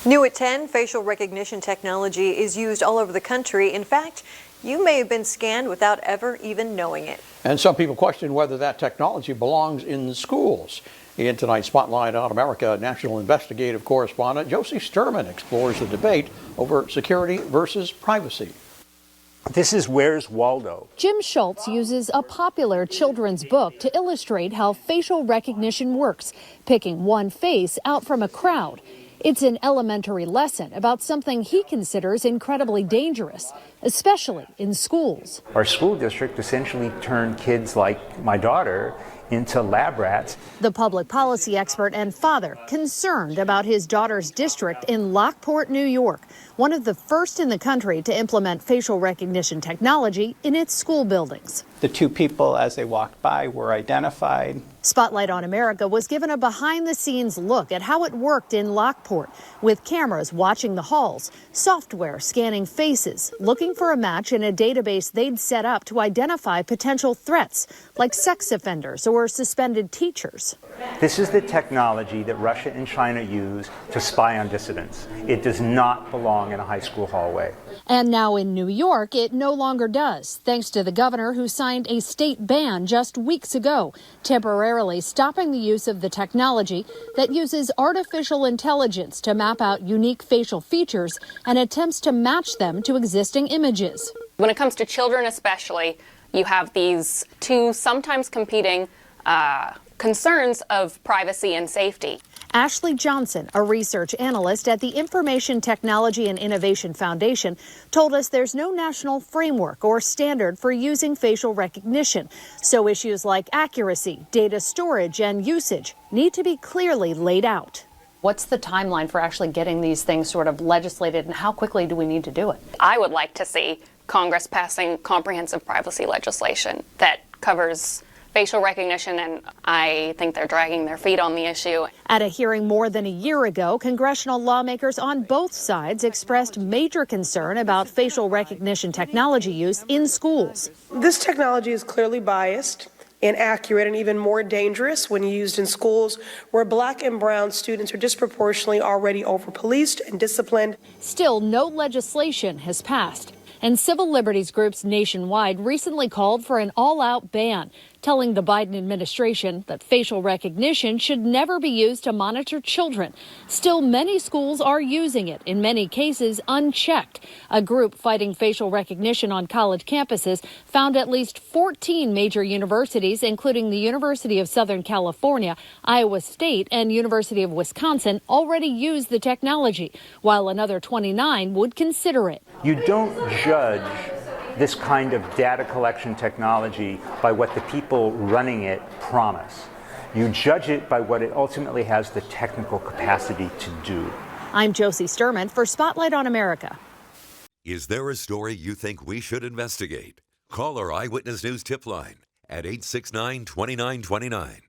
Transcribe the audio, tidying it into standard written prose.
New at 10, facial recognition technology is used all over the country. In fact, you may have been scanned without ever even knowing it. And some people question whether that technology belongs in the schools. In tonight's Spotlight on America, national investigative correspondent Josie Sturman explores the debate over security versus privacy. This is Where's Waldo? Jim Schultz uses a popular children's book to illustrate how facial recognition works, picking one face out from a crowd. It's an elementary lesson about something he considers incredibly dangerous, especially in schools. Our school district essentially turned kids like my daughter into lab rats. The public policy expert and father concerned about his daughter's district in Lockport, New York, one of the first in the country to implement facial recognition technology in its school buildings. The two people, as they walked by, were identified. Spotlight on America was given a behind-the-scenes look at how it worked in Lockport, with cameras watching the halls, software scanning faces, looking for a match in a database they'd set up to identify potential threats, like sex offenders or suspended teachers. This is the technology that Russia and China use to spy on dissidents. It does not belong in a high school hallway. And now in New York, it no longer does, thanks to the governor who signed a state ban just weeks ago, temporarily stopping the use of the technology that uses artificial intelligence to map out unique facial features and attempts to match them to existing images. When it comes to children especially, you have these two sometimes competing concerns of privacy and safety. Ashley Johnson, a research analyst at the Information Technology and Innovation Foundation, told us there's no national framework or standard for using facial recognition. So issues like accuracy, data storage, and usage need to be clearly laid out. What's the timeline for actually getting these things sort of legislated, and how quickly do we need to do it? I would like to see Congress passing comprehensive privacy legislation that covers facial recognition, and I think they're dragging their feet on the issue. At a hearing more than a year ago, congressional lawmakers on both sides expressed major concern about facial recognition technology use in schools. This technology is clearly biased, inaccurate, and even more dangerous when used in schools where Black and brown students are disproportionately already over-policed and disciplined. Still, no legislation has passed. And civil liberties groups nationwide recently called for an all-out ban, telling the Biden administration that facial recognition should never be used to monitor children. Still, many schools are using it, in many cases unchecked. A group fighting facial recognition on college campuses found at least 14 major universities, including the University of Southern California, Iowa State, and University of Wisconsin, already use the technology, while another 29 would consider it. You don't judge this kind of data collection technology by what the people running it promise. You judge it by what it ultimately has the technical capacity to do. I'm Josie Sturman for Spotlight on America. Is there a story you think we should investigate? Call our Eyewitness News tip line at 869-2929.